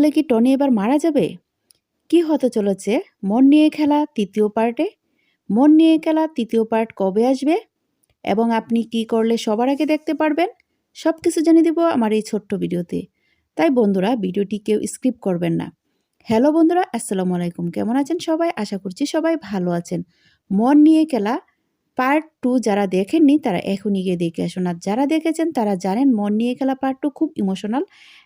তাহলে কি টনি এবার মারা যাবে? কি হতে চলেছে মন নিয়ে খেলা তৃতীয় পার্টে? মন নিয়ে খেলা তৃতীয় পার্ট কবে আসবে এবং আপনি কি করলে সবার আগে দেখতে পারবেন? সবকিছু জানিয়ে দিব আমার এই ছোট্ট ভিডিওতে। তাই বন্ধুরা ভিডিওটি কেউ স্কিপ করবেন না। হ্যালো বন্ধুরা, আসসালামু আলাইকুম। কেমন আছেন সবাই? আশা করছি সবাই ভালো আছেন। মন নিয়ে খেলা পার্ট 2 যারা দেখেননি তারা এখনই গিয়ে দেখে আসুন। আর যারা দেখেছেন তারা জানেন মন নিয়ে খেলা পার্ট 2 খুব ইমোশনাল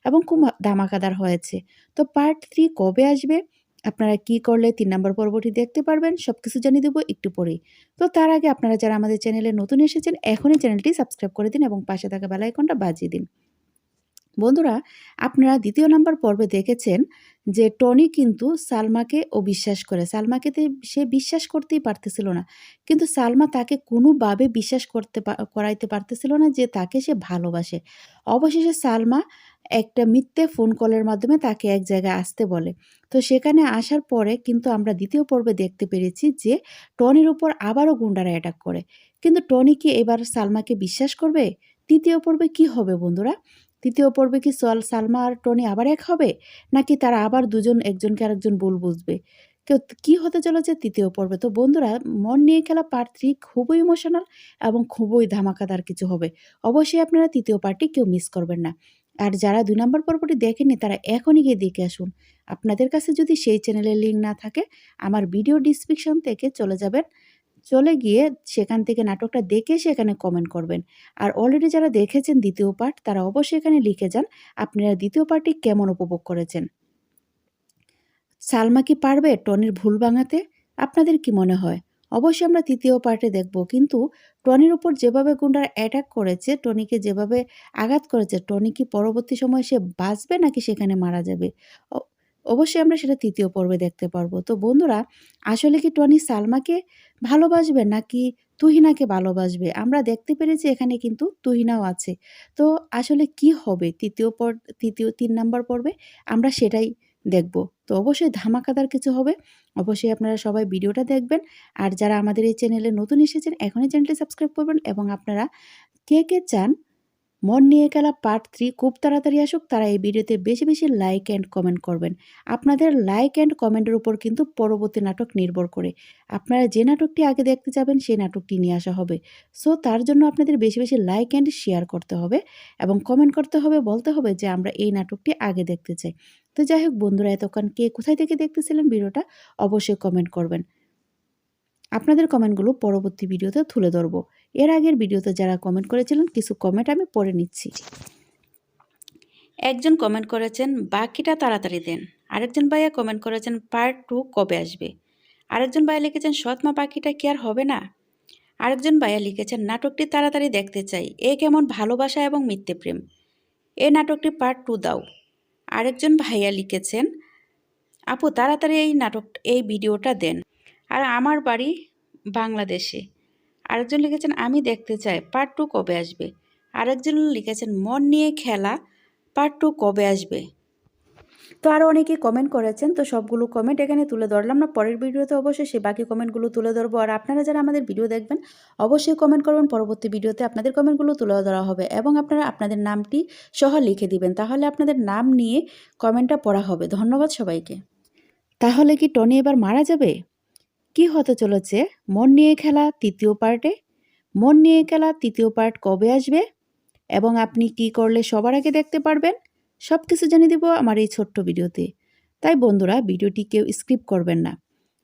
এবং খুব ধামাকাদার হয়েছে। তো পার্ট 3 কবে আসবে? আপনারা কি করলে ৩ নম্বর পর্বটি দেখতে পারবেন? সবকিছু জানিয়ে দেব একটু পরেই। তো তার আগে আপনারা যারা আমাদের চ্যানেলে নতুন এসেছেন এখনই চ্যানেলটি সাবস্ক্রাইব করে দিন এবং পাশে থাকা বেল আইকনটা বাজিয়ে দিন। বন্ধুরা, আপনারা ২য় নাম্বার পর্বে দেখেছেন যে টনি কিন্তু সালমাকে অবিশ্বাস করে। সে বিশ্বাস করতেই পারতেছিল না। কিন্তু সালমা তাকে কোনোভাবে বিশ্বাস করাইতে পারতেছিল না যে তাকে সে ভালোবাসে। অবশেষে সালমা একটা মিথ্যে ফোন কলের মাধ্যমে তাকে এক জায়গায় আসতে বলে। তো সেখানে আসার পরে কিন্তু আমরা ২য় পর্বে দেখতে পেরেছি যে টনির উপর আবারও গুন্ডারা অ্যাটাক করে। কিন্তু টনি কি এবার সালমাকে বিশ্বাস করবে? ৩য় পর্বে কি হবে বন্ধুরা? ৩য় পর্বে কি সালমা আর টনি আবার এক হবে? নাকি তারা আবার দুজন একজনকে আরেকজন ভুল বুঝবে? কি হতে চলেছে ৩য় পর্বে? তো বন্ধুরা, মন নিয়ে খেলা পার্ট ৩ খুবই ইমোশনাল এবং খুবই ধামাকাদার কিছু হবে। অবশ্যই আপনারা ৩য় পার্টটি কেউ মিস করবেন না। আর যারা ২ নম্বর পর্বটি দেখেননি তারা এখনই গিয়ে দেখে আসুন। আপনাদের কাছে যদি সেই চ্যানেলের লিঙ্ক না থাকে, আমার ভিডিও ডেসক্রিপশন থেকে চলে যাবেন। চলে গিয়ে সেখান থেকে নাটকটা দেখে সেখানে কমেন্ট করবেন। আর অলরেডি যারা দেখেছেন ২য় পার্ট তারা অবশ্যই এখানে লিখে যান আপনারা ২য় পার্টটি কেমন উপভোগ করেছেন। সালমা কি পারবে টনির ভুল ভাঙাতে? আপনাদের কি মনে হয়? অবশ্যই আমরা ৩য় পার্টে দেখব। কিন্তু টনির উপর যেভাবে গুন্ডারা অ্যাটাক করেছে, টনিকে যেভাবে আঘাত করেছে, টনি কি পরবর্তী সময়ে সে বাঁচবে নাকি সেখানে মারা যাবে? অ অবশ্যই আমরা সেটা ৩য় পর্বে দেখতে পারবো। তো বন্ধুরা, আসলে কি টনি সালমাকে ভালোবাসবে নাকি তুহিনাকে ভালোবাসবে? আমরা দেখতে পেরেছি এখানে কিন্তু তুহিনাও আছে। তো আসলে কি হবে ৩ নাম্বার পর্বে? আমরা সেটাই দেখব। তো অবশ্যই ধামাকাদার কিছু হবে। অবশ্যই আপনারা সবাই ভিডিওটা দেখবেন। আর যারা আমাদের এই চ্যানেলে নতুন এসেছেন এখনই চ্যানেলটি সাবস্ক্রাইব করবেন এবং আপনারা কে চান মন নিয়ে খেলা পার্ট 3 খুব তাড়াতাড়ি আসুক তারা এই ভিডিওতে বেশি বেশি লাইক অ্যান্ড কমেন্ট করবেন। আপনাদের লাইক অ্যান্ড কমেন্টের উপর কিন্তু পরবর্তী নাটক নির্ভর করে। আপনারা যে নাটকটি আগে দেখতে যাবেন সেই নাটকটি নিয়ে আসা হবে। সো তার জন্য আপনাদের বেশি বেশি লাইক অ্যান্ড শেয়ার করতে হবে এবং কমেন্ট করতে হবে, বলতে হবে যে আমরা এই নাটকটি আগে দেখতে চাই। তো যাই হোক বন্ধুরা, এতক্ষণ কে কোথায় থেকে দেখতেছিলেন ভিডিওটা অবশ্যই কমেন্ট করবেন। আপনাদের কমেন্টগুলো পরবর্তী ভিডিওতে তুলে ধরব। এর আগের ভিডিওতে যারা কমেন্ট করেছিলেন কিছু কমেন্ট আমি পড়ে নিচ্ছি। একজন কমেন্ট করেছেন বাকিটা তাড়াতাড়ি দেন। আরেকজন ভাইয়া কমেন্ট করেছেন পার্ট 2 কবে আসবে? আরেকজন ভাইয়া লিখেছেন সৎমা পাখিটা কি আর হবে না? আরেকজন ভাইয়া লিখেছেন নাটকটি তাড়াতাড়ি দেখতে চাই। এ কেমন ভালোবাসা এবং মিথ্যে প্রেম। এই নাটকটি পার্ট 2 দাও। আরেকজন ভাইয়া লিখেছেন আপু তাড়াতাড়ি এই ভিডিওটা দেন। আর আমার বাড়ি বাংলাদেশে। আরেকজন লিখেছেন আমি দেখতে চাই পার্ট 2 কবে আসবে? আরেকজন লিখেছেন মন নিয়ে খেলা পার্ট 2 কবে আসবে? তো আরও অনেকেই কমেন্ট করেছেন। তো সবগুলো কমেন্ট এখানে তুলে ধরলাম না। পরের ভিডিওতে অবশ্যই সেই বাকি কমেন্টগুলো তুলে ধরবো। আর আপনারা যারা আমাদের ভিডিও দেখবেন অবশ্যই কমেন্ট করবেন। পরবর্তী ভিডিওতে আপনাদের কমেন্টগুলো তুলে ধরা হবে এবং আপনারা আপনাদের নামটি সহ লিখে দিবেন। তাহলে আপনাদের নাম নিয়ে কমেন্টটা পড়া হবে। ধন্যবাদ সবাইকে। তাহলে কি টনি এবার মারা যাবে? কি হতে চলেছে মন নিয়ে খেলা তৃতীয় পার্টে? মন নিয়ে খেলা তৃতীয় পার্ট কবে আসবে এবং আপনি কি করলে সবার আগে দেখতে পারবেন? সবকিছু জানিয়ে দিব আমার এই ছোট্ট ভিডিওতে। তাই বন্ধুরা ভিডিওটি কেউ স্কিপ করবেন না।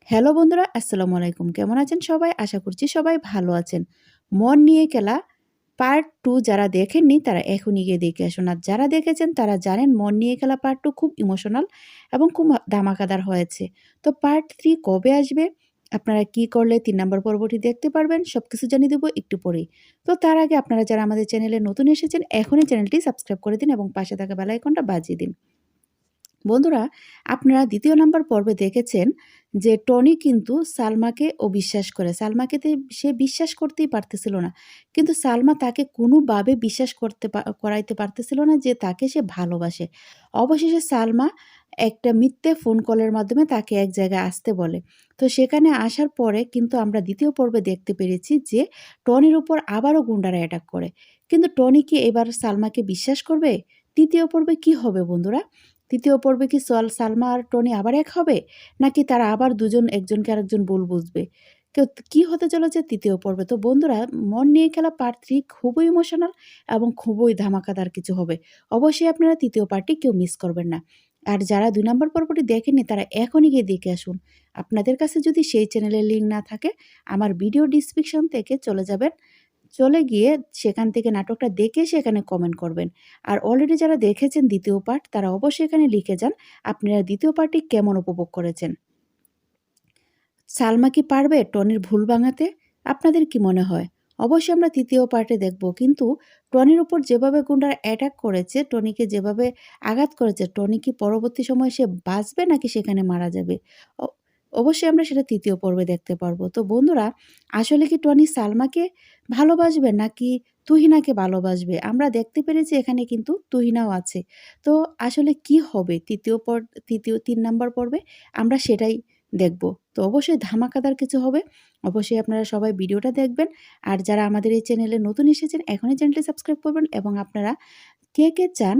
হ্যালো বন্ধুরা, আসসালামু আলাইকুম। কেমন আছেন সবাই? আশা করছি সবাই ভালো আছেন। মন নিয়ে খেলা পার্ট 2 যারা দেখেননি তারা এখনই গিয়ে দেখে আসুন। আর যারা দেখেছেন তারা জানেন মন নিয়ে খেলা পার্ট 2 খুব ইমোশনাল এবং খুব ধামাকাদার হয়েছে। তো পার্ট 3 কবে আসবে? আপনারা কি করলে ৩ নম্বর পর্বটি দেখতে পারবেন? সবকিছু জানিয়ে দেব একটু পরেই। তো তার আগে আপনারা যারা আমাদের চ্যানেলে নতুন এসেছেন এখনই চ্যানেলটি সাবস্ক্রাইব করে দিন এবং পাশে থাকা বেল আইকনটা বাজিয়ে দিন। বন্ধুরা, আপনারা ২য় নাম্বার পর্বে দেখেছেন যে টনি কিন্তু সালমাকে অবিশ্বাস করে। সে বিশ্বাস করতেই পারতেছিল না। কিন্তু সালমা তাকে কোনোভাবে বিশ্বাস করাইতে পারতেছিল না যে তাকে সে ভালোবাসে। অবশেষে সালমা একটা মিথ্যে ফোন কলের মাধ্যমে তাকে এক জায়গায় আসতে বলে। তো সেখানে আসার পরে কিন্তু আমরা ২য় পর্বে দেখতে পেরেছি যে টনির উপর আবারও গুন্ডারা অ্যাটাক করে। কিন্তু টনি কি এবার সালমাকে বিশ্বাস করবে? ৩য় পর্বে কি হবে বন্ধুরা? তৃতীয় পর্বে কি সালমা আর টনি আবার এক হবে, নাকি তারা আবার দুজন একজনকে আরেকজন ভুল বুঝবে? কি হতে চলেছে তৃতীয় পর্বে? তো বন্ধুরা, মন নিয়ে খেলা পার্ট 3 খুবই ইমোশনাল এবং খুবই ধামাকাদার কিছু হবে। অবশ্যই আপনারা তৃতীয় পার্টটি কেউ মিস করবেন না। আর যারা ২ নম্বর পর্বটি দেখেননি তারা এখনই গিয়ে দেখে আসুন। আপনাদের কাছে যদি সেই চ্যানেলের লিঙ্ক না থাকে, আমার ভিডিও ডিসক্রিপশন থেকে চলে যাবেন। চলে গিয়ে সেখান থেকে নাটকটা দেখে সেখানে কমেন্ট করবেন। আর অলরেডি যারা দেখেছেন দ্বিতীয় পার্ট তারা অবশ্যই এখানে লিখে যান আপনারা দ্বিতীয় পার্টটি কেমন উপভোগ করেছেন। সালমা কি পারবে টনির ভুল ভাঙাতে? আপনাদের কি মনে হয়? অবশ্যই আমরা তৃতীয় পার্টে দেখব, কিন্তু টনির উপর যেভাবে গুন্ডারা অ্যাটাক করেছে, টনিকে যেভাবে আঘাত করেছে, টনি কি পরবর্তী সময়ে সে বাঁচবে নাকি সেখানে মারা যাবে? অবশ্যই আমরা সেটা তৃতীয় পর্বে দেখতে পারবো। তো বন্ধুরা, আসলে কি টনি সালমাকে ভালোবাসবে নাকি তুহিনাকে ভালোবাসবে? আমরা দেখতে পেরেছি এখানে কিন্তু তুহিনাও আছে। তো আসলে কি হবে তৃতীয় ৩ নাম্বার পর্বে? আমরা সেটাই দেখব। তো অবশ্যই ধামাকাদার কিছু হবে। অবশ্যই আপনারা সবাই ভিডিওটা দেখবেন। আর যারা আমাদের এই চ্যানেলে নতুন এসেছেন এখনই চ্যানেলটি সাবস্ক্রাইব করবেন এবং আপনারা কে চান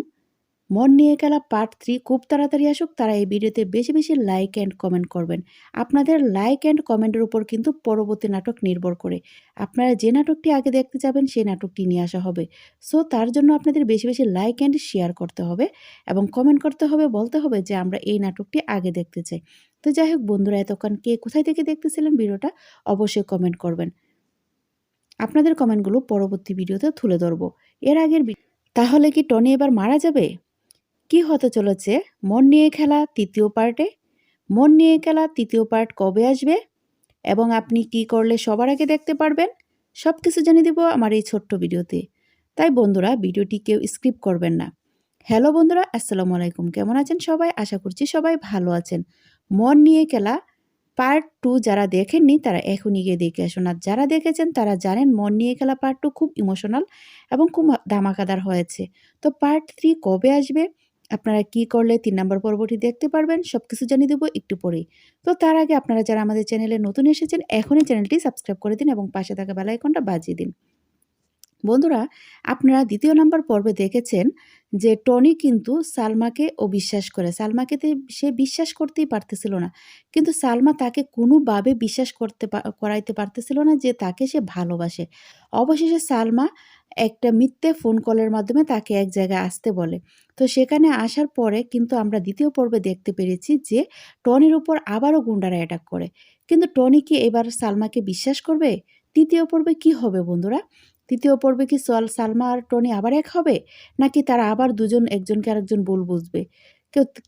মন নিয়ে খেলা পার্ট 3 খুব তাড়াতাড়ি আসুক তারা এই ভিডিওতে বেশি বেশি লাইক অ্যান্ড কমেন্ট করবেন। আপনাদের লাইক অ্যান্ড কমেন্টের উপর কিন্তু পরবর্তী নাটক নির্ভর করে। আপনারা যে নাটকটি আগে দেখতে যাবেন সেই নাটকটি নিয়ে আসা হবে। সো তার জন্য আপনাদের বেশি বেশি লাইক অ্যান্ড শেয়ার করতে হবে এবং কমেন্ট করতে হবে, বলতে হবে যে আমরা এই নাটকটি আগে দেখতে চাই। তো যাই হোক বন্ধুরা, এতক্ষণ কে কোথায় থেকে দেখতেছিলেন ভিডিওটা অবশ্যই কমেন্ট করবেন। আপনাদের কমেন্টগুলো পরবর্তী ভিডিওতে তুলে ধরব। এর আগের তাহলে কি টনি এবার মারা যাবে? কি হতে চলেছে মন নিয়ে খেলা তৃতীয় পার্টে? মন নিয়ে খেলা তৃতীয় পার্ট কবে আসবে এবং আপনি কি করলে সবার আগে দেখতে পারবেন? সব কিছু জানিয়ে দেব আমার এই ছোট্ট ভিডিওতে। তাই বন্ধুরা, ভিডিওটি কেউ স্কিপ করবেন না। হ্যালো বন্ধুরা, আসসালামু আলাইকুম। কেমন আছেন সবাই? আশা করছি সবাই ভালো আছেন। মন নিয়ে খেলা পার্ট 2 যারা দেখেননি তারা এখনই গিয়ে দেখে আসুন। আর যারা দেখেছেন তারা জানেন মন নিয়ে খেলা পার্ট 2 খুব ইমোশনাল এবং খুব ধামাকাদার হয়েছে। তো পার্ট 3 কবে আসবে? আপনারা কি করলে ৩ নাম্বার পর্বটি দেখতে পারবেন? সবকিছু জানিয়ে দেব একটু পরেই। তো তার আগে আপনারা যারা আমাদের চ্যানেলে নতুন এসেছেন এখনই চ্যানেলটি সাবস্ক্রাইব করে দিন এবং পাশে থাকা বেল আইকনটা বাজিয়ে দিন। বন্ধুরা, আপনারা ২য় নাম্বার পর্বে দেখেছেন যে টনি কিন্তু সালমাকে অবিশ্বাস করে। সে বিশ্বাস করতেই পারতেছিল না। কিন্তু সালমা তাকে কোনোভাবে বিশ্বাস করাইতে পারতেছিল না যে তাকে সে ভালোবাসে। অবশেষে সালমা একটা মিথ্যে ফোন কলের মাধ্যমে তাকে এক জায়গায় আসতে বলে। তো সেখানে আসার পরে কিন্তু আমরা ২য় পর্বে দেখতে পেরেছি যে টনির উপর আবারও গুন্ডারা অ্যাটাক করে। কিন্তু টনি কি এবার সালমাকে বিশ্বাস করবে? ৩য় পর্বে কি হবে বন্ধুরা? ৩য় পর্বে কি সালমা আর টনি আবার এক হবে? নাকি তারা আবার দুজন একজনকে আরেকজন ভুল বুঝবে?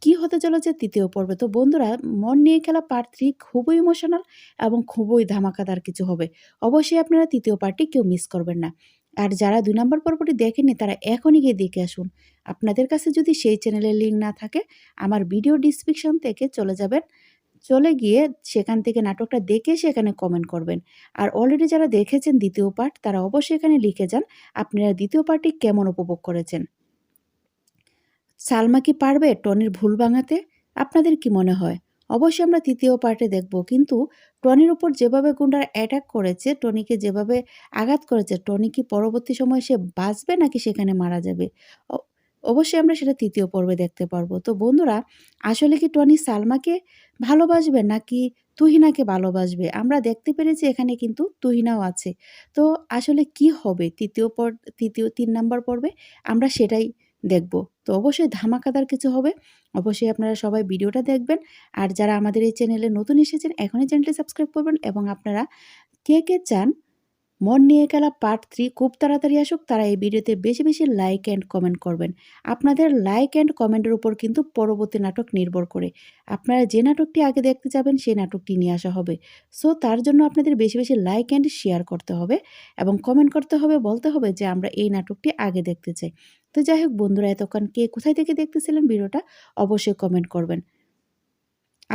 কি হতে চলেছে ৩য় পর্বে? তো বন্ধুরা, মন নিয়ে খেলা পার্ট 3 খুবই ইমোশনাল এবং খুবই ধামাকাদার কিছু হবে। অবশ্যই আপনারা ৩য় পার্টটি কেউ মিস করবেন না। আর যারা ২ নম্বর পর্বটি দেখেননি তারা এখনই গিয়ে দেখে আসুন। আপনাদের কাছে যদি সেই চ্যানেলের লিঙ্ক না থাকে, আমার ভিডিও ডিসক্রিপশন থেকে চলে যাবেন। চলে গিয়ে সেখান থেকে নাটকটা দেখে সেখানে কমেন্ট করবেন। আর অলরেডি যারা দেখেছেন দ্বিতীয় পার্ট তারা অবশ্যই এখানে লিখে যান আপনারা দ্বিতীয় পার্টটি কেমন উপভোগ করেছেন। সালমা কি পারবে টনির ভুল ভাঙাতে? আপনাদের কি মনে হয়? অবশ্যই আমরা তৃতীয় পার্টে দেখব, কিন্তু টনির উপর যেভাবে গুন্ডারা অ্যাটাক করেছে, টনিকে যেভাবে আঘাত করেছে, টনি কি পরবর্তী সময়ে সে বাঁচবে নাকি সেখানে মারা যাবে? অবশ্যই আমরা সেটা তৃতীয় পর্বে দেখতে পারবো। তো বন্ধুরা, আসলে কি টনি সালমাকে ভালোবাসবে নাকি তুহিনাকে ভালোবাসবে? আমরা দেখতে পেরেছি এখানে কিন্তু তুহিনাও আছে। তো আসলে কি হবে তৃতীয় ৩ নাম্বার পর্বে? আমরা সেটাই দেখব। তো অবশ্যই ধামাকাদার কিছু হবে। অবশ্যই আপনারা সবাই ভিডিওটা দেখবেন। আর যারা আমাদের এই চ্যানেলে নতুন এসেছেন এখনই চ্যানেলটি সাবস্ক্রাইব করবেন এবং আপনারা কে চান মন নিয়ে খেলা পার্ট 3 খুব তাড়াতাড়ি আসুক তারা এই ভিডিওতে বেশি বেশি লাইক অ্যান্ড কমেন্ট করবেন। আপনাদের লাইক অ্যান্ড কমেন্টের উপর কিন্তু পরবর্তী নাটক নির্ভর করে। আপনারা যে নাটকটি আগে দেখতে যাবেন সেই নাটকটি নিয়ে আসা হবে। সো তার জন্য আপনাদের বেশি বেশি লাইক অ্যান্ড শেয়ার করতে হবে এবং কমেন্ট করতে হবে, বলতে হবে যে আমরা এই নাটকটি আগে দেখতে চাই। তো যাই হোক বন্ধুরা, এতক্ষণ কে কোথায় থেকে দেখতেছিলেন ভিডিওটা অবশ্যই কমেন্ট করবেন।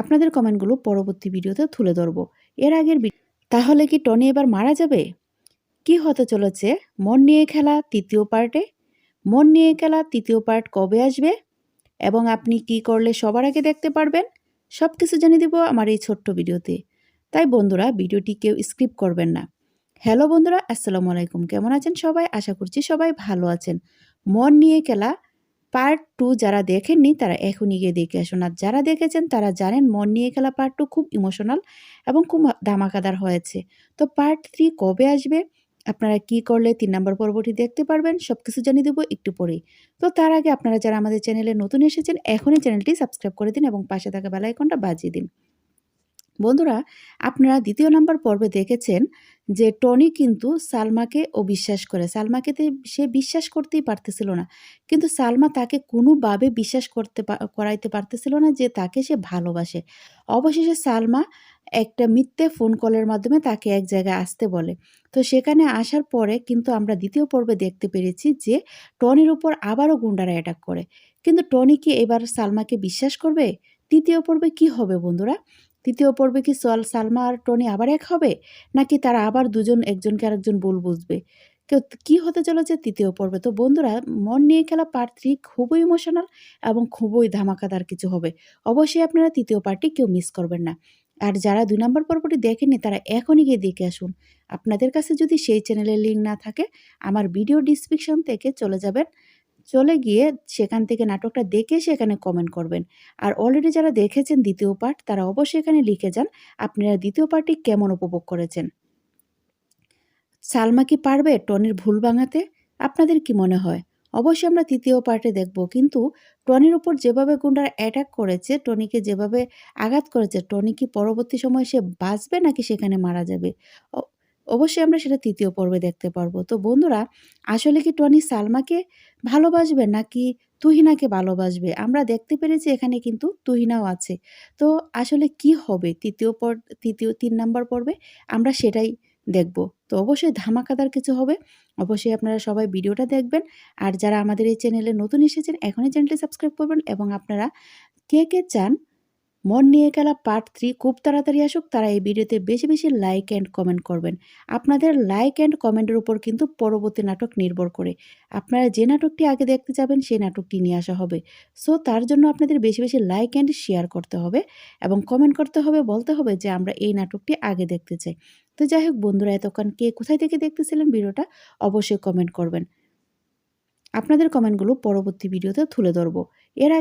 আপনাদের কমেন্টগুলো পরবর্তী ভিডিওতে তুলে ধরব। এর আগের তাহলে কি টনি এবার মারা যাবে? কি হতে চলেছে মন নিয়ে খেলা তৃতীয় পার্টে? মন নিয়ে খেলা তৃতীয় পার্ট কবে আসবে এবং আপনি কি করলে সবার আগে দেখতে পারবেন? সব কিছু জানিয়ে দেব আমার এই ছোট্ট ভিডিওতে। তাই বন্ধুরা, ভিডিওটি কেউ স্কিপ করবেন না। হ্যালো বন্ধুরা, আসসালামু আলাইকুম। কেমন আছেন সবাই? আশা করছি সবাই ভালো আছেন। মন নিয়ে খেলা পার্ট 2 যারা দেখেননি তারা এখনই গিয়ে দেখে আসুন। আর যারা দেখেছেন তারা জানেন মন নিয়ে খেলা পার্ট 2 খুব ইমোশনাল এবং খুব ধামাকাদার হয়েছে। তো পার্ট 3 কবে আসবে? আপনারা কি করলে ৩ নাম্বার পর্বটি দেখতে পারবেন সবকিছু জানিয়ে দেব একটু পরেই। তো তার আগে আপনারা যারা আমাদের চ্যানেলে নতুন এসেছেন এখনই চ্যানেলটি সাবস্ক্রাইব করে দিন এবং পাশে থাকা বেল আইকনটা বাজিয়ে দিন। বন্ধুরা, আপনারা ২য় নাম্বার পর্বে দেখেছেন যে টনি কিন্তু সালমাকে অবিশ্বাস করে। সালমাকে সে বিশ্বাস করতেই পারতেছিল না। কিন্তু সালমা তাকে কোনোভাবে বিশ্বাস করাইতে পারতেছিল না যে তাকে সে ভালোবাসে। অবশেষে সালমা একটা মিথ্যে ফোন কলের মাধ্যমে তাকে এক জায়গায় আসতে বলে। তো সেখানে আসার পরে কিন্তু আমরা ২য় পর্বে দেখতে পেরেছি যে টনির উপর আবারও গুন্ডারা অ্যাটাক করে। কিন্তু টনি কি এবার সালমাকে বিশ্বাস করবে? ৩য় পর্বে কি হবে বন্ধুরা? ৩য় পর্বে কি সালমা আর টনি আবার এক হবে? নাকি তারা আবার দুজন একজনকে আরেকজন ভুল বুঝবে? কি হতে চলেছে ৩য় পর্বে? তো বন্ধুরা, মন নিয়ে খেলা পার্ট 3 খুবই ইমোশনাল এবং খুবই ধামাকাদার কিছু হবে। অবশ্যই আপনারা ৩য় পার্টটি কেউ মিস করবেন না। আর যারা ২ নম্বর পর্বটি দেখেননি তারা এখনই গিয়ে দেখে আসুন। আপনাদের কাছে যদি সেই চ্যানেলের লিঙ্ক না থাকে আমার ভিডিও ডেসক্রিপশন থেকে চলে যাবেন। চলে গিয়ে সেখান থেকে নাটকটা দেখে সেখানে কমেন্ট করবেন। আর অলরেডি যারা দেখেছেন ২য় পার্ট তারা অবশ্যই এখানে লিখে যান আপনারা ২য় পার্টটি কেমন উপভোগ করেছেন। সালমা কি পারবে টনির ভুল ভাঙাতে? আপনাদের কি মনে হয়? অবশ্যই আমরা ৩য় পার্টে দেখব। কিন্তু টনির উপর যেভাবে গুন্ডারা অ্যাটাক করেছে, টনিকে যেভাবে আঘাত করেছে, টনি কি পরবর্তী সময়ে সে বাঁচবে নাকি সেখানে মারা যাবে? অ অবশ্যই আমরা সেটা ৩য় পর্বে দেখতে পারবো। তো বন্ধুরা, আসলে কি টনি সালমাকে ভালোবাসবে নাকি তুহিনাকে ভালোবাসবে? আমরা দেখতে পেরেছি এখানে কিন্তু তুহিনাও আছে। তো আসলে কি হবে ৩ নাম্বার পর্বে? আমরা সেটাই দেখব। তো অবশ্যই ধামাকাদার কিছু হবে। অবশ্যই আপনারা সবাই ভিডিওটা দেখবেন। আর যারা আমাদের এই চ্যানেলে নতুন এসেছেন এখনই চ্যানেলটি সাবস্ক্রাইব করবেন এবং আপনারা কে চান মন নিয়ে খেলা পার্ট 3 খুব তাড়াতাড়ি আসুক তারা এই ভিডিওতে বেশি লাইক অ্যান্ড কমেন্ট করবেন। আপনাদের লাইক অ্যান্ড কমেন্টের উপর কিন্তু পরবর্তী নাটক নির্ভর করে। আপনারা যে নাটকটি আগে দেখতে যাবেন সেই নাটকটি নিয়ে আসা হবে। সো তার জন্য আপনাদের বেশি লাইক অ্যান্ড শেয়ার করতে হবে এবং কমেন্ট করতে হবে, বলতে হবে যে আমরা এই নাটকটি আগে দেখতে চাই। তো যাই হোক বন্ধুরা, এতক্ষণ কে কোথায় থেকে দেখতেছিলেন ভিডিওটা অবশ্যই কমেন্ট করবেন। আপনাদের কমেন্টগুলো পরবর্তী ভিডিওতে তুলে ধরব। এর